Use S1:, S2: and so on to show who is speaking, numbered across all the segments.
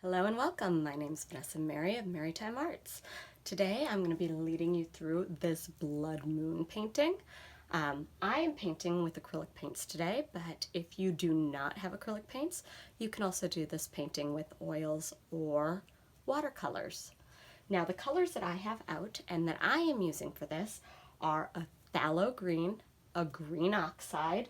S1: Hello and welcome. My name's Vanessa Mary of Marytime Arts. Today I'm going to be leading you through this blood moon painting. I am painting with acrylic paints today, but if you do not have acrylic paints, you can also do this painting with oils or watercolors. Now the colors that I have out and that I am using for this are a phthalo green, a green oxide,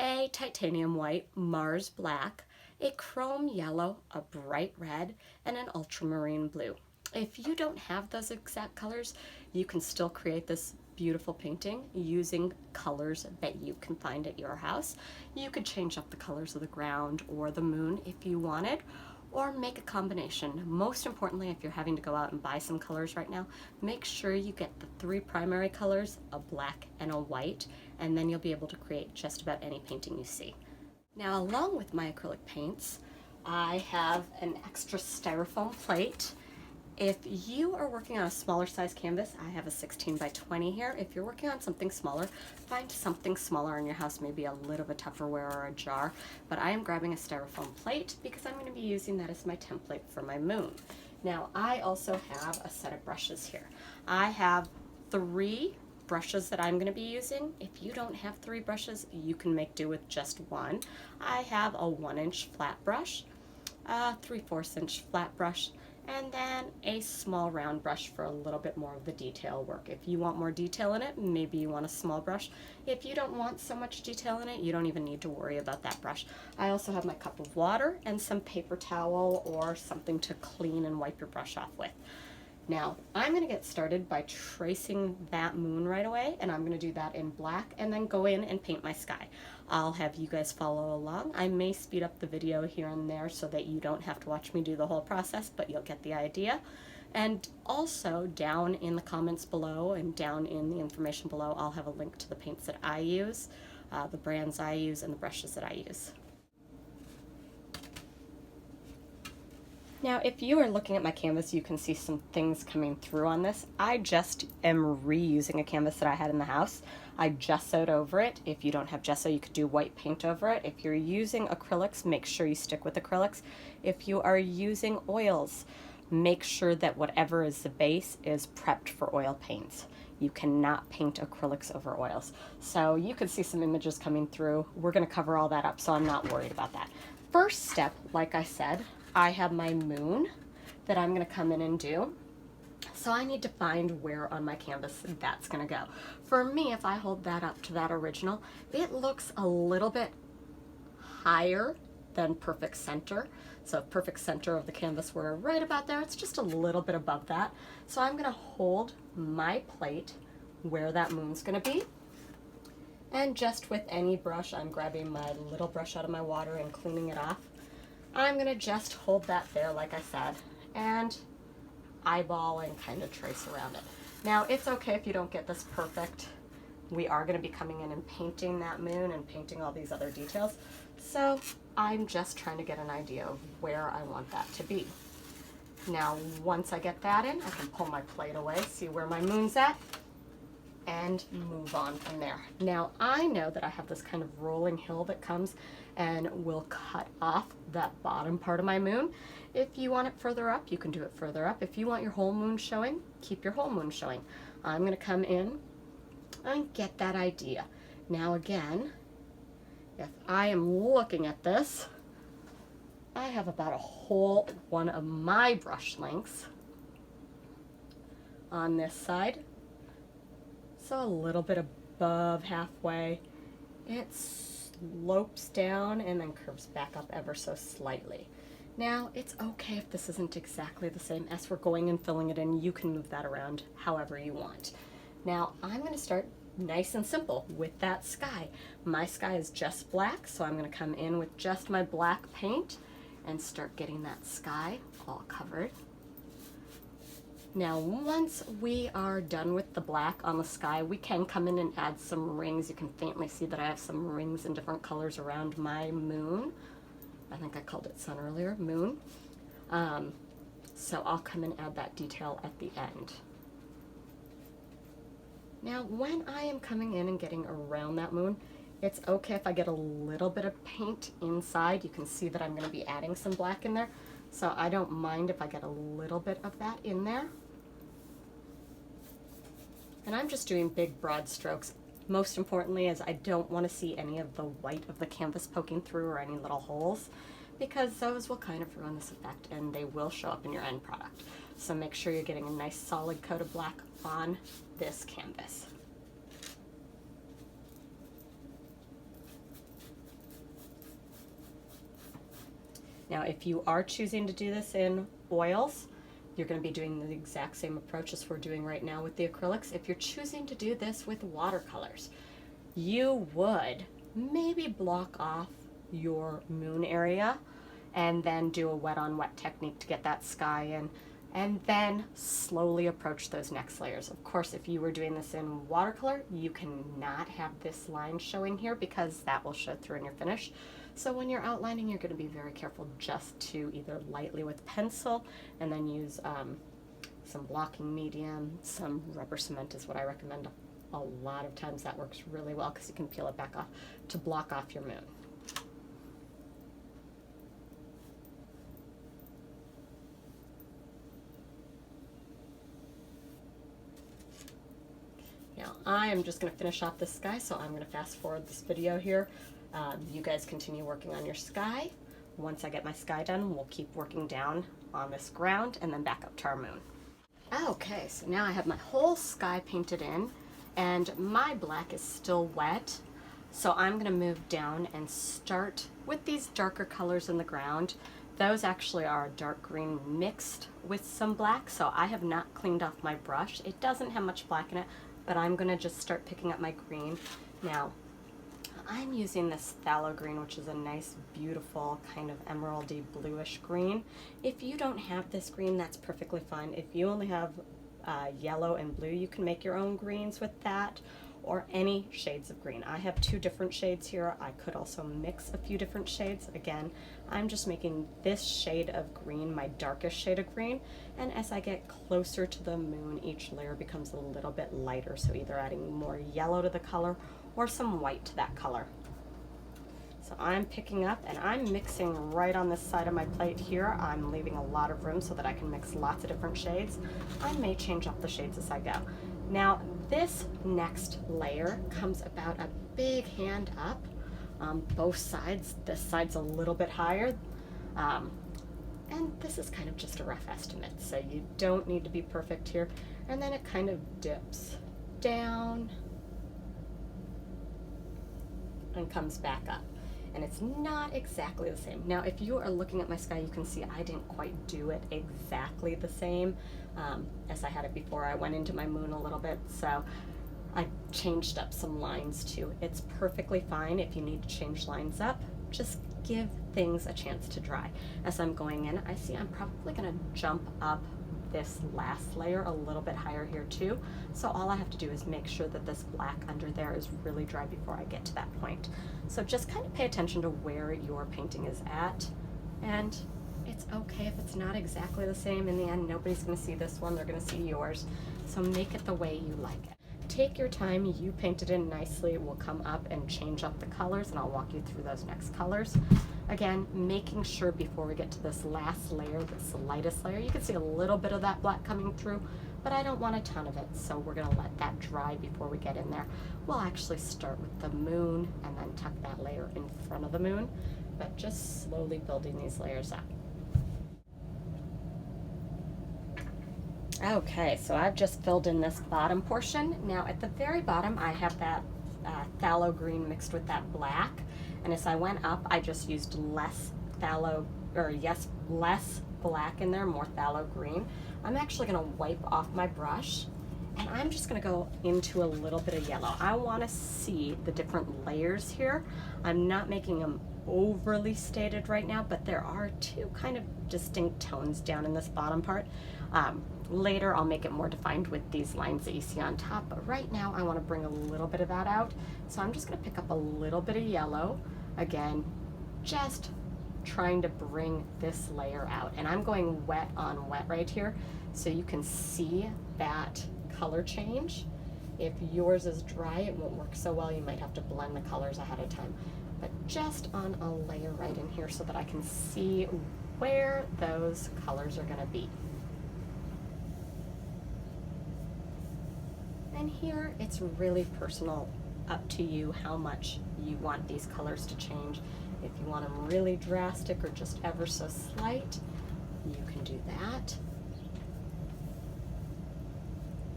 S1: a titanium white, Mars black, a chrome yellow, a bright red, and an ultramarine blue. If you don't have those exact colors, you can still create this beautiful painting using colors that you can find at your house. You could change up the colors of the ground or the moon if you wanted, or make a combination. Most importantly, if you're having to go out and buy some colors right now, make sure you get the three primary colors, a black and a white, and then you'll be able to create just about any painting you see. Now, along with my acrylic paints, I have an extra styrofoam plate. If you are working on a smaller size canvas, I have a 16 by 20 here. If you're working on something smaller, find something smaller in your house, maybe a lid of a Tupperware or a jar. But I am grabbing a styrofoam plate because I'm going to be using that as my template for my moon. Now, I also have a set of brushes here. I have 3 brushes that I'm going to be using. If you don't have 3 brushes, you can make do with just one. I have a 1-inch flat brush, a 3/4 inch flat brush, and then a small round brush for a little bit more of the detail work. If you want more detail in it, maybe you want a small brush. If you don't want so much detail in it, you don't even need to worry about that brush. I also have my cup of water and some paper towel or something to clean and wipe your brush off with. Now, I'm going to get started by tracing that moon right away, and I'm going to do that in black and then go in and paint my sky. I'll have you guys follow along. I may speed up the video here and there so that you don't have to watch me do the whole process, but you'll get the idea. And also, down in the comments below and down in the information below, I'll have a link to the paints that I use, the brands I use, and the brushes that I use. Now, if you are looking at my canvas, you can see some things coming through on this. I just am reusing a canvas that I had in the house. I gessoed over it. If you don't have gesso, you could do white paint over it. If you're using acrylics, make sure you stick with acrylics. If you are using oils, make sure that whatever is the base is prepped for oil paints. You cannot paint acrylics over oils. So you can see some images coming through. We're going to cover all that up, so I'm not worried about that. First step, like I said, I have my moon that I'm going to come in and do. So I need to find where on my canvas that's going to go. For me, if I hold that up to that original, it looks a little bit higher than perfect center. So if perfect center of the canvas were right about there, it's just a little bit above that. So I'm going to hold my plate where that moon's going to be. And just with any brush, I'm grabbing my little brush out of my water and cleaning it off. I'm going to just hold that there, like I said, and eyeball and kind of trace around it. Now, it's okay if you don't get this perfect. We are going to be coming in and painting that moon and painting all these other details. So I'm just trying to get an idea of where I want that to be. Now, once I get that in, I can pull my plate away, see where my moon's at, and move on from there. Now, I know that I have this kind of rolling hill that comes and will cut off that bottom part of my moon. If you want it further up, you can do it further up. If you want your whole moon showing, keep your whole moon showing. I'm going to come in and get that idea. Now again, if I am looking at this, I have about a whole one of my brush lengths on this side. So a little bit above halfway. It slopes down and then curves back up ever so slightly. Now, it's okay if this isn't exactly the same. As we're going and filling it in, you can move that around however you want. Now, I'm going to start nice and simple with that sky. My sky is just black, so I'm going to come in with just my black paint and start getting that sky all covered. Now, once we are done with the black on the sky, we can come in and add some rings. You can faintly see that I have some rings in different colors around my moon. I think I called it sun earlier, moon. So I'll come and add that detail at the end. Now, when I am coming in and getting around that moon, it's okay if I get a little bit of paint inside. You can see that I'm going to be adding some black in there. So I don't mind if I get a little bit of that in there. And I'm just doing big broad strokes. Most importantly is I don't want to see any of the white of the canvas poking through or any little holes, because those will kind of ruin this effect and they will show up in your end product. So make sure you're getting a nice solid coat of black on this canvas. Now, if you are choosing to do this in oils, you're going to be doing the exact same approach as we're doing right now with the acrylics. If you're choosing to do this with watercolors, you would maybe block off your moon area and then do a wet on wet technique to get that sky in, and then slowly approach those next layers. Of course, if you were doing this in watercolor, you cannot have this line showing here because that will show through in your finish. So when you're outlining, you're going to be very careful just to either lightly with pencil and then use some blocking medium. Some rubber cement is what I recommend. A lot of times that works really well because you can peel it back off to block off your moon. Now I am just going to finish off this sky, so I'm going to fast forward this video here. You guys continue working on your sky. Once I get my sky done, we'll keep working down on this ground and then back up to our moon. Okay, so now I have my whole sky painted in and my black is still wet. So I'm going to move down and start with these darker colors in the ground. Those actually are dark green mixed with some black, so I have not cleaned off my brush. It doesn't have much black in it, but I'm going to just start picking up my green. Now, I'm using this Phthalo Green, which is a nice, beautiful, kind of emeraldy bluish green. If you don't have this green, that's perfectly fine. If you only have yellow and blue, you can make your own greens with that, or any shades of green. I have 2 different shades here. I could also mix a few different shades. Again, I'm just making this shade of green my darkest shade of green, and as I get closer to the moon, each layer becomes a little bit lighter, so either adding more yellow to the color or some white to that color. So I'm picking up and I'm mixing right on this side of my plate here. I'm leaving a lot of room so that I can mix lots of different shades. I may change up the shades as I go. Now this next layer comes about a big hand up on both sides. This side's a little bit higher. And this is kind of just a rough estimate, so you don't need to be perfect here. And then it kind of dips down and comes back up, and it's not exactly the same. Now if you are looking at my sky, you can see I didn't quite do it exactly the same as I had it before. I went into my moon a little bit, so I changed up some lines too. It's perfectly fine if you need to change lines up. Just give things a chance to dry. As I'm going in, I see I'm probably going to jump up this last layer a little bit higher here too. So all I have to do is make sure that this black under there is really dry before I get to that point. So just kind of pay attention to where your painting is at, and it's okay if it's not exactly the same. In the end, nobody's going to see this one, they're going to see yours. So make it the way you like it. Take your time, you paint it in nicely. We'll come up and change up the colors, and I'll walk you through those next colors. Again, making sure before we get to this last layer, this lightest layer, you can see a little bit of that black coming through, but I don't want a ton of it, so we're going to let that dry before we get in there. We'll actually start with the moon and then tuck that layer in front of the moon, but just slowly building these layers up. Okay, so I've just filled in this bottom portion. Now at the very bottom, I have that Phthalo Green mixed with that black. And as I went up, I just used less less black in there, more Phthalo Green. I'm actually gonna wipe off my brush, and I'm just gonna go into a little bit of yellow. I wanna see the different layers here. I'm not making them overly stated right now, but there are 2 kind of distinct tones down in this bottom part. Later I'll make it more defined with these lines that you see on top, but right now I want to bring a little bit of that out. So I'm just going to pick up a little bit of yellow, again, just trying to bring this layer out. And I'm going wet on wet right here, so you can see that color change. If yours is dry, it won't work so well. You might have to blend the colors ahead of time. But just on a layer right in here so that I can see where those colors are going to be. And here it's really personal, up to you how much you want these colors to change. If you want them really drastic or just ever so slight, you can do that.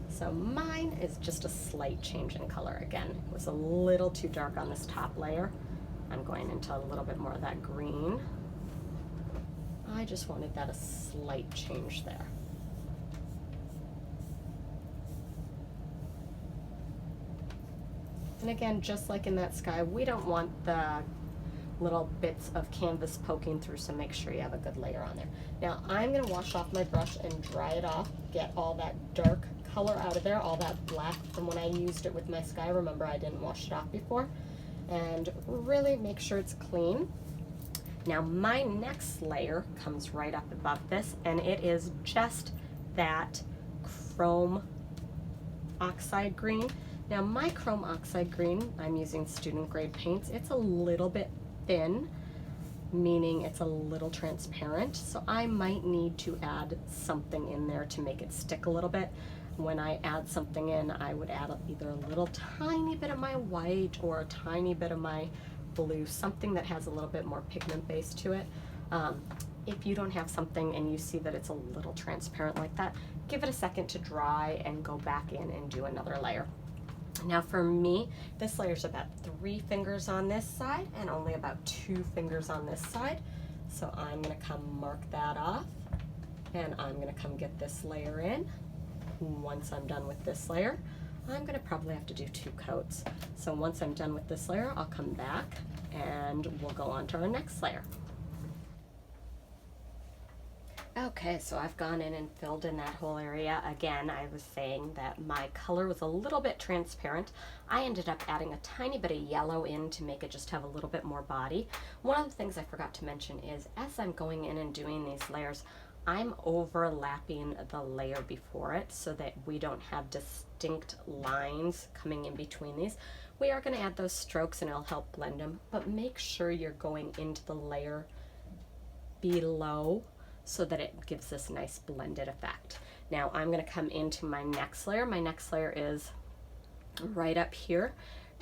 S1: So mine is just a slight change in color. Again, it was a little too dark on this top layer. I'm going into a little bit more of that green. I just wanted that a slight change there. And again, just like in that sky, we don't want the little bits of canvas poking through, so make sure you have a good layer on there. Now I'm going to wash off my brush and dry it off, get all that dark color out of there, all that black from when I used it with my sky. Remember, I didn't wash it off before. And really make sure it's clean. Now my next layer comes right up above this, and it is just that chrome oxide green. Now my chrome oxide green, I'm using student grade paints. It's a little bit thin, meaning it's a little transparent, so I might need to add something in there to make it stick a little bit. When I add something in, I would add either a little tiny bit of my white or a tiny bit of my blue, something that has a little bit more pigment base to it. If you don't have something and you see that it's a little transparent like that, give it a second to dry and go back in and do another layer. Now for me, this layer is about 3 fingers on this side and only about 2 fingers on this side. So I'm going to come mark that off, and I'm going to come get this layer in. Once I'm done with this layer, I'm going to probably have to do 2 coats. So once I'm done with this layer, I'll come back and we'll go on to our next layer. Okay, so I've gone in and filled in that whole area. Again, I was saying that my color was a little bit transparent. I ended up adding a tiny bit of yellow in to make it just have a little bit more body. One of the things I forgot to mention is as I'm going in and doing these layers, I'm overlapping the layer before it so that we don't have distinct lines coming in between these. We are going to add those strokes and it'll help blend them, but make sure you're going into the layer below so that it gives this nice blended effect. Now I'm going to come into my next layer. My next layer is right up here.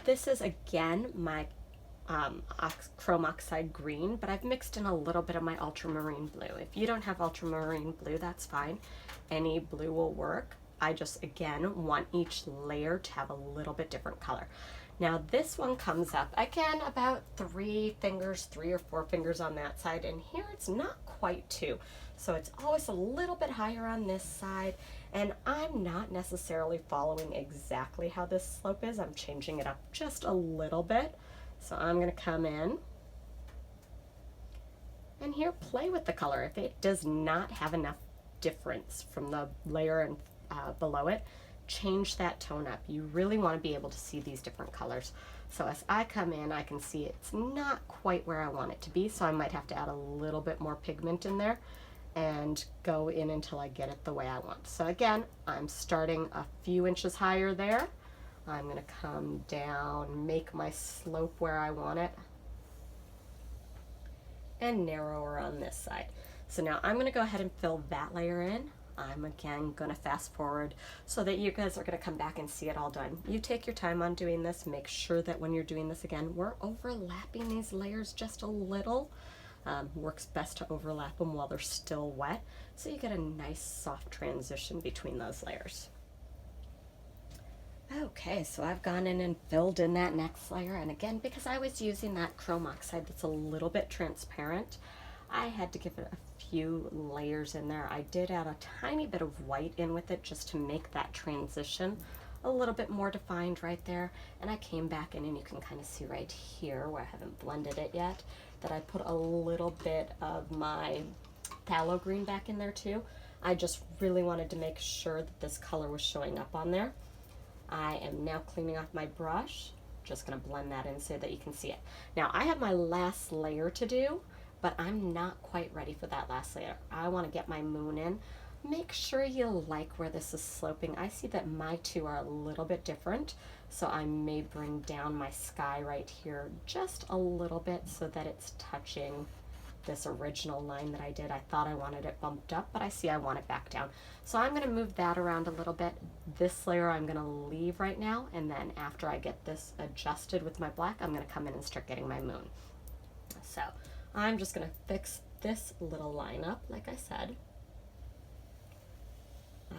S1: This is again my chrome oxide green, but I've mixed in a little bit of my ultramarine blue. If you don't have ultramarine blue, that's fine. Any blue will work. I just, again, want each layer to have a little bit different color. Now this one comes up, again, about 3 fingers, 3 or 4 fingers on that side, and here it's not quite 2. So it's always a little bit higher on this side, and I'm not necessarily following exactly how this slope is. I'm changing it up just a little bit. So I'm going to come in and here play with the color. If it does not have enough difference from the layer and below it, change that tone up. You really want to be able to see these different colors. So as I come in, I can see it's not quite where I want it to be, so I might have to add a little bit more pigment in there and go in until I get it the way I want. So again, I'm starting a few inches higher there. I'm going to come down, make my slope where I want it, and narrower on this side. So now I'm going to go ahead and fill that layer in. I'm again going to fast forward so that you guys are going to come back and see it all done. You take your time on doing this. Make sure that when you're doing this again, we're overlapping these layers just a little. Works best to overlap them while they're still wet, so you get a nice soft transition between those layers. Okay, so I've gone in and filled in that next layer, and again, because I was using that chrome oxide that's a little bit transparent, I had to give it a few layers in there. I did add a tiny bit of white in with it just to make that transition a little bit more defined right there, and I came back in and you can kind of see right here where I haven't blended it yet that I put a little bit of my phthalo green back in there too. I just really wanted to make sure that this color was showing up on there. I am now cleaning off my brush, just going to blend that in so that you can see it. Now I have my last layer to do, but I'm not quite ready for that last layer. I want to get my moon in. Make sure you like where this is sloping. I see that my two are a little bit different, so I may bring down my sky right here just a little bit so that it's touching this original line that I did. I thought I wanted it bumped up, but I see I want it back down. So I'm going to move that around a little bit. This layer I'm going to leave right now, and then after I get this adjusted with my black, I'm going to come in and start getting my moon. So I'm just going to fix this little line up, like I said.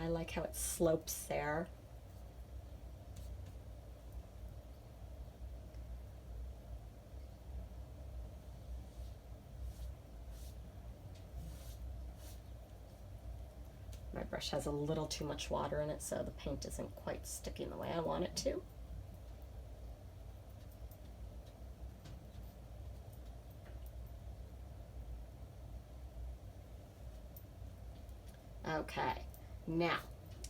S1: I like how it slopes there. My brush has a little too much water in it, so the paint isn't quite sticking the way I want it to. Okay, now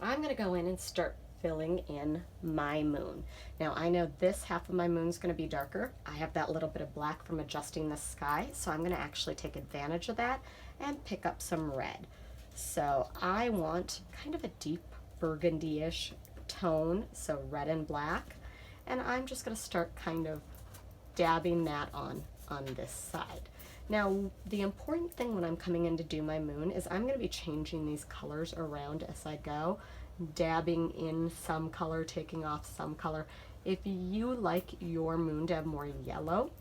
S1: I'm going to go in and start filling in my moon. Now I know this half of my moon is going to be darker. I have that little bit of black from adjusting the sky, so I'm going to actually take advantage of that and pick up some red. So I want kind of a deep burgundy-ish tone, so red and black, and I'm just going to start kind of dabbing that on this side. Now the important thing when I'm coming in to do my moon is I'm going to be changing these colors around as I go, dabbing in some color, taking off some color. If you like your moon to have more yellow,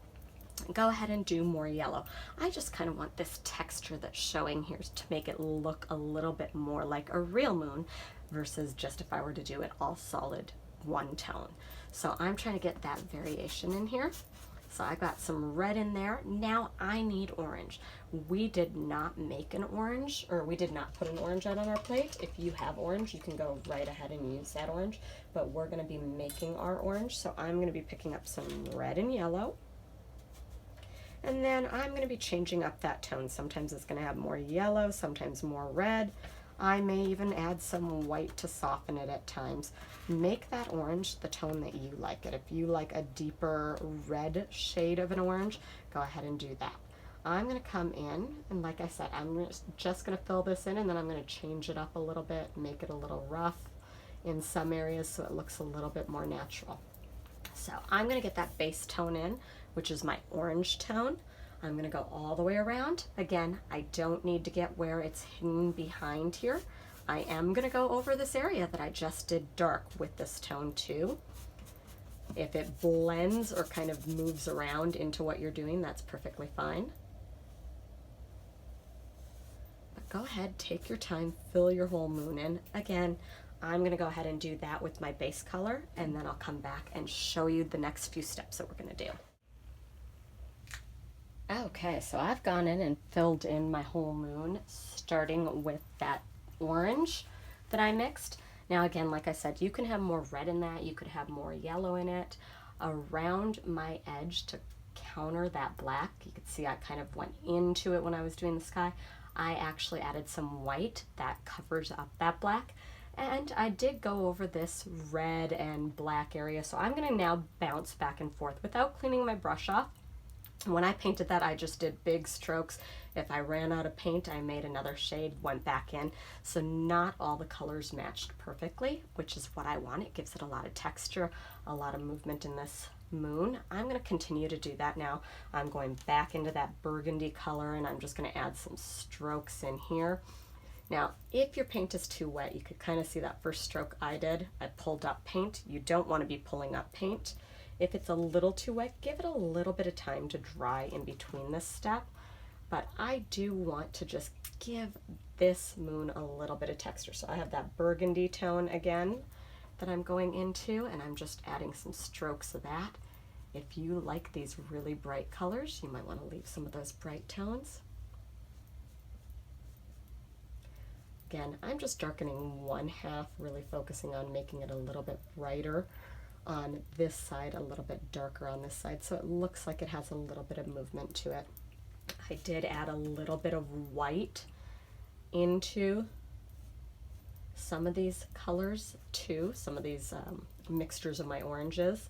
S1: go ahead and do more yellow. I just kind of want this texture that's showing here to make it look a little bit more like a real moon versus just if I were to do it all solid one tone. So I'm trying to get that variation in here. So I got some red in there. Now I need orange. We did not make an orange, or we did not put an orange out on our plate. If you have orange, you can go right ahead and use that orange, but we're gonna be making our orange. So I'm gonna be picking up some red and yellow. And then I'm going to be changing up that tone. Sometimes it's going to have more yellow, sometimes more red. I may even add some white to soften it at times. Make that orange the tone that you like it. If you like a deeper red shade of an orange, go ahead and do that. I'm going to come in, and like I said, I'm just going to fill this in, and then I'm going to change it up a little bit, make it a little rough in some areas so it looks a little bit more natural. So I'm going to get that base tone in, which is my orange tone. I'm going to go all the way around. Again, I don't need to get where it's hidden behind here. I am going to go over this area that I just did dark with this tone too. If it blends or kind of moves around into what you're doing, that's perfectly fine. But go ahead, take your time, fill your whole moon in. Again, I'm going to go ahead and do that with my base color, and then I'll come back and show you the next few steps that we're going to do. Okay, so I've gone in and filled in my whole moon, starting with that orange that I mixed. Now again, like I said, you can have more red in that, you could have more yellow in it. Around my edge to counter that black, you could see I kind of went into it when I was doing the sky. I actually added some white that covers up that black. And I did go over this red and black area, so I'm going to now bounce back and forth without cleaning my brush off. When I painted that, I just did big strokes. If I ran out of paint, I made another shade, went back in. So not all the colors matched perfectly, which is what I want. It gives it a lot of texture, a lot of movement in this moon. I'm going to continue to do that now. I'm going back into that burgundy color, and I'm just going to add some strokes in here. Now, if your paint is too wet, you could kind of see that first stroke I did. I pulled up paint. You don't want to be pulling up paint. If it's a little too wet, give it a little bit of time to dry in between this step. But I do want to just give this moon a little bit of texture. So I have that burgundy tone again that I'm going into, and I'm just adding some strokes of that. If you like these really bright colors, you might want to leave some of those bright tones. Again, I'm just darkening one half, really focusing on making it a little bit brighter on this side, a little bit darker on this side, so it looks like it has a little bit of movement to it. I did add a little bit of white into some of these colors too, some of these mixtures of my oranges,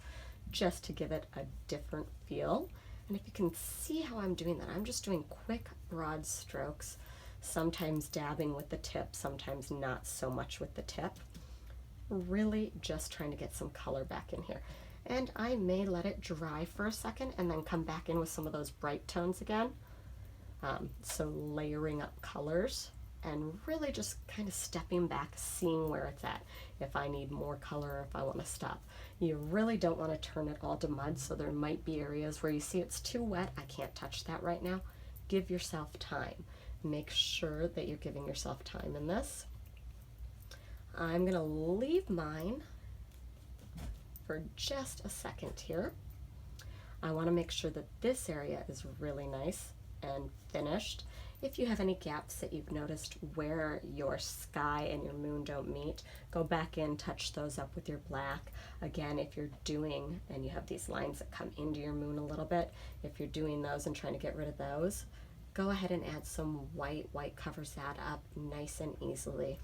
S1: just to give it a different feel. And if you can see how I'm doing that, I'm just doing quick, broad strokes, sometimes dabbing with the tip, sometimes not so much with the tip. Really just trying to get some color back in here. And I may let it dry for a second and then come back in with some of those bright tones again. So layering up colors and really just kind of stepping back, seeing where it's at. If I need more color, if I want to stop. You really don't want to turn it all to mud, so there might be areas where you see it's too wet, I can't touch that right now. Give yourself time. Make sure that you're giving yourself time in this. I'm going to leave mine for just a second here. I want to make sure that this area is really nice and finished. If you have any gaps that you've noticed where your sky and your moon don't meet, go back in, touch those up with your black. Again, if you're doing, and you have these lines that come into your moon a little bit, if you're doing those and trying to get rid of those, go ahead and add some white. White covers that up nice and easily.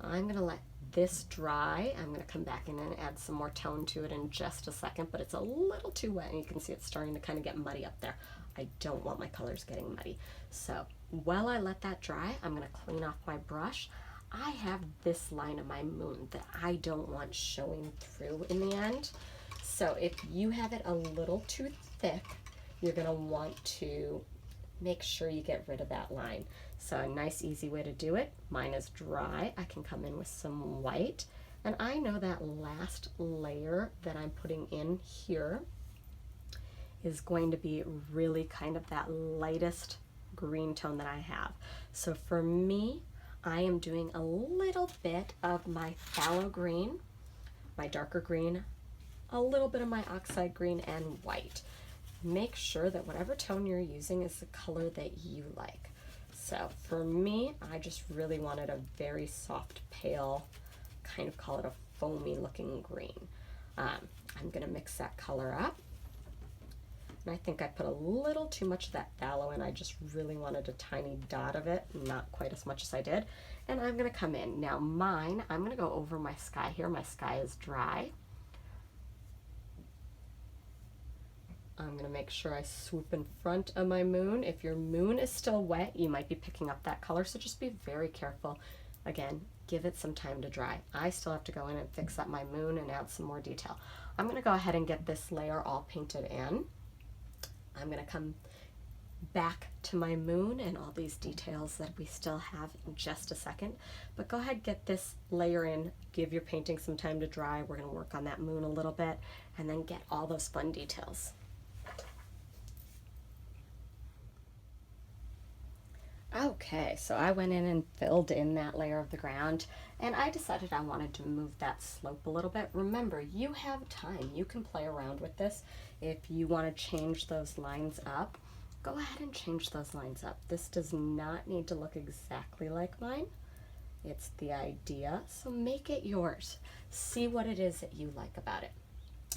S1: I'm going to let this dry. I'm going to come back in and add some more tone to it in just a second, but it's a little too wet and you can see it's starting to kind of get muddy up there. I don't want my colors getting muddy. So while I let that dry, I'm going to clean off my brush. I have this line of my moon that I don't want showing through in the end. So if you have it a little too thick, you're going to want to make sure you get rid of that line. So a nice easy way to do it, mine is dry. I can come in with some white, and I know that last layer that I'm putting in here is going to be really kind of that lightest green tone that I have. So for me, I am doing a little bit of my phthalo green, my darker green, a little bit of my oxide green, and white. Make sure that whatever tone you're using is the color that you like. So for me, I just really wanted a very soft, pale, kind of call it a foamy looking green. I'm gonna mix that color up. And I think I put a little too much of that phthalo in. I just really wanted a tiny dot of it, not quite as much as I did. And I'm gonna come in. Now mine, I'm gonna go over my sky here. My sky is dry. I'm gonna make sure I swoop in front of my moon. If your moon is still wet, you might be picking up that color, so just be very careful. Again, give it some time to dry. I still have to go in and fix up my moon and add some more detail. I'm gonna go ahead and get this layer all painted in. I'm gonna come back to my moon and all these details that we still have in just a second, but go ahead, get this layer in, give your painting some time to dry. We're gonna work on that moon a little bit and then get all those fun details. Okay, so I went in and filled in that layer of the ground, and I decided I wanted to move that slope a little bit. Remember, you have time. You can play around with this. If you want to change those lines up, go ahead and change those lines up. This does not need to look exactly like mine. It's the idea, so make it yours. See what it is that you like about it.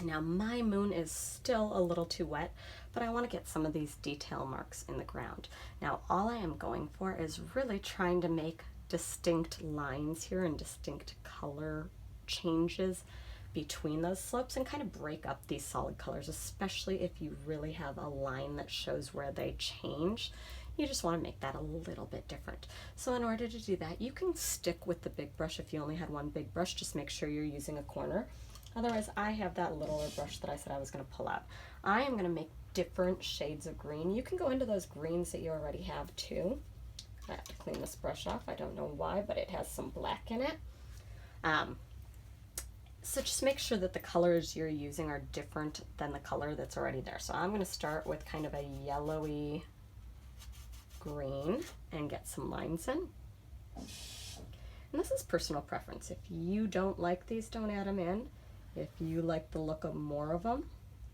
S1: Now my moon is still a little too wet, but I want to get some of these detail marks in the ground. Now all I am going for is really trying to make distinct lines here and distinct color changes between those slopes and kind of break up these solid colors, especially if you really have a line that shows where they change. You just want to make that a little bit different. So in order to do that, you can stick with the big brush. If you only had one big brush, just make sure you're using a corner. Otherwise, I have that littler brush that I said I was going to pull out. I am going to make different shades of green. You can go into those greens that you already have too. I have to clean this brush off. I don't know why, but it has some black in it. So just make sure that the colors you're using are different than the color that's already there. So I'm going to start with kind of a yellowy green and get some lines in. And this is personal preference. If you don't like these, don't add them in. If you like the look of more of them,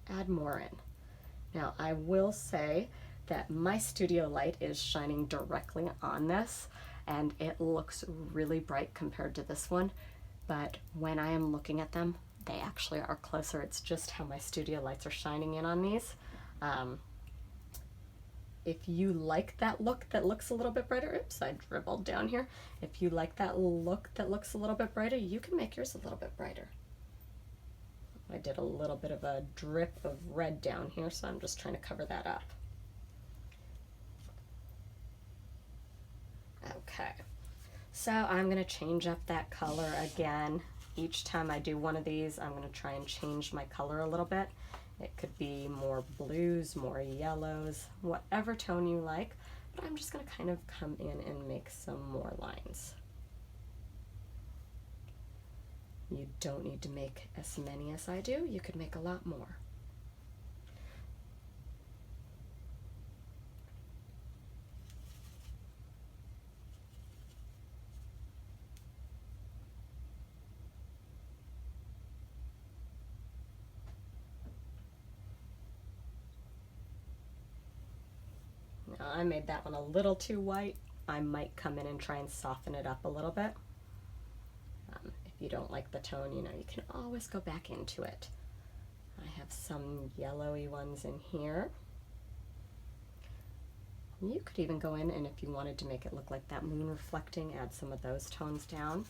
S1: add more in. Now I will say that my studio light is shining directly on this and it looks really bright compared to this one, but when I am looking at them, they actually are closer. It's just how my studio lights are shining in on these. If you like that look that looks a little bit brighter, oops, I dribbled down here. If you like that look that looks a little bit brighter, you can make yours a little bit brighter. I did a little bit of a drip of red down here, so I'm just trying to cover that up. Okay, so I'm going to change up that color again. Each time I do one of these, I'm going to try and change my color a little bit. It could be more blues, more yellows, whatever tone you like, but I'm just going to kind of come in and make some more lines. You don't need to make as many as I do. You could make a lot more. Now, I made that one a little too white. I might come in and try and soften it up a little bit. If you don't like the tone, you know, you can always go back into it. I have some yellowy ones in here. You could even go in, and if you wanted to make it look like that moon reflecting, add some of those tones down.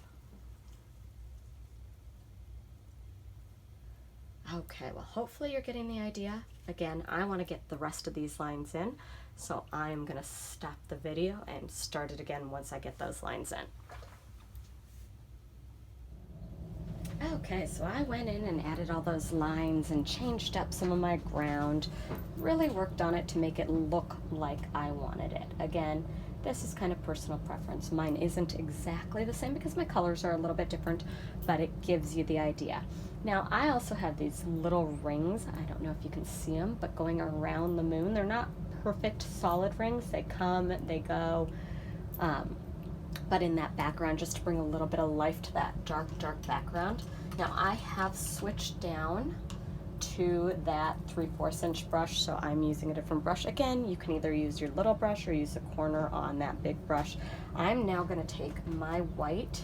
S1: Okay, well, hopefully you're getting the idea. Again, I want to get the rest of these lines in, so I'm going to stop the video and start it again once I get those lines in. Okay, so I went in and added all those lines and changed up some of my ground, really worked on it to make it look like I wanted it. Again, this is kind of personal preference. Mine isn't exactly the same because my colors are a little bit different, but it gives you the idea. Now, I also have these little rings. I don't know if you can see them, but going around the moon. They're not perfect solid rings. They come, they go, but in that background, just to bring a little bit of life to that dark background. Now, I have switched down to that 3/4 inch brush, so I'm using a different brush. Again, you can either use your little brush or use a corner on that big brush. I'm now going to take my white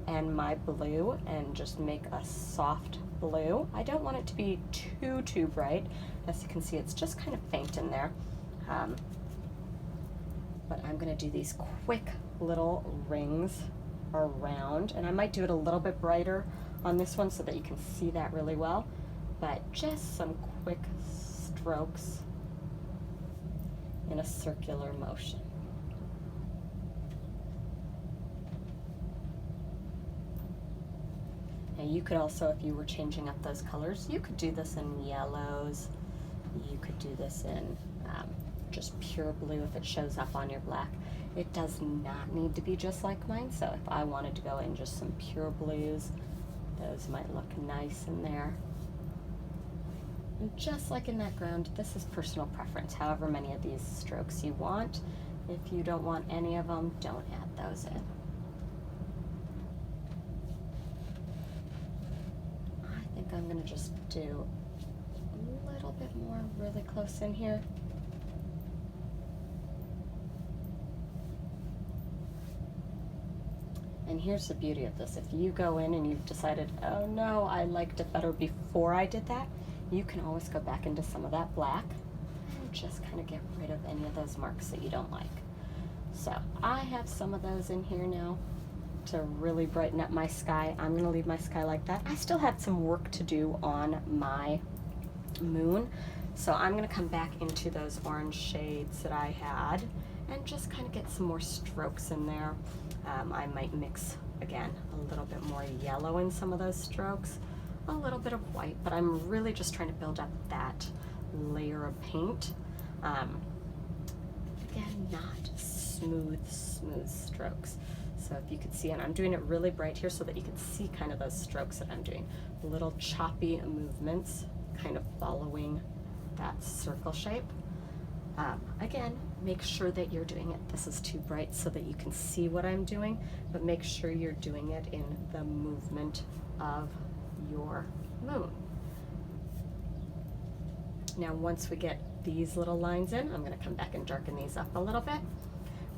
S1: and my blue and just make a soft blue. I don't want it to be too bright. As you can see, it's just kind of faint in there. But I'm going to do these quick little rings around, and I might do it a little bit brighter on this one so that you can see that really well, but just some quick strokes in a circular motion. Now you could also, if you were changing up those colors, you could do this in yellows, you could do this in just pure blue if it shows up on your black. It does not need to be just like mine, so if I wanted to go in just some pure blues, those might look nice in there. And just like in that ground, this is personal preference, however many of these strokes you want. If you don't want any of them, don't add those in. I think I'm going to just do a little bit more really close in here. And here's the beauty of this. If you go in and you've decided, oh no, I liked it better before I did that, you can always go back into some of that black and just kind of get rid of any of those marks that you don't like. So I have some of those in here now to really brighten up my sky. I'm going to leave my sky like that. I still have some work to do on my moon, so I'm going to come back into those orange shades that I had and just kind of get some more strokes in there. I might mix, again, a little bit more yellow in some of those strokes, a little bit of white, but I'm really just trying to build up that layer of paint. Again, not smooth strokes. So if you could see, and I'm doing it really bright here so that you can see kind of those strokes that I'm doing. Little choppy movements, kind of following that circle shape. Again, make sure that you're doing it. This is too bright so that you can see what I'm doing, but make sure you're doing it in the movement of your moon. Now, once we get these little lines in, I'm going to come back and darken these up a little bit.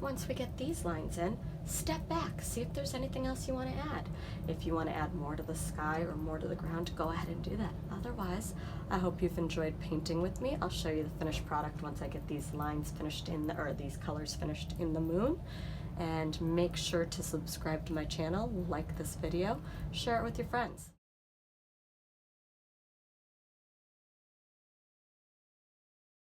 S1: Once we get these lines in, step back, see if there's anything else you want to add. If you want to add more to the sky or more to the ground, go ahead and do that. Otherwise, I hope you've enjoyed painting with me. I'll show you the finished product once I get these lines finished in the, or these colors finished in the moon. And make sure to subscribe to my channel, like this video, share it with your friends.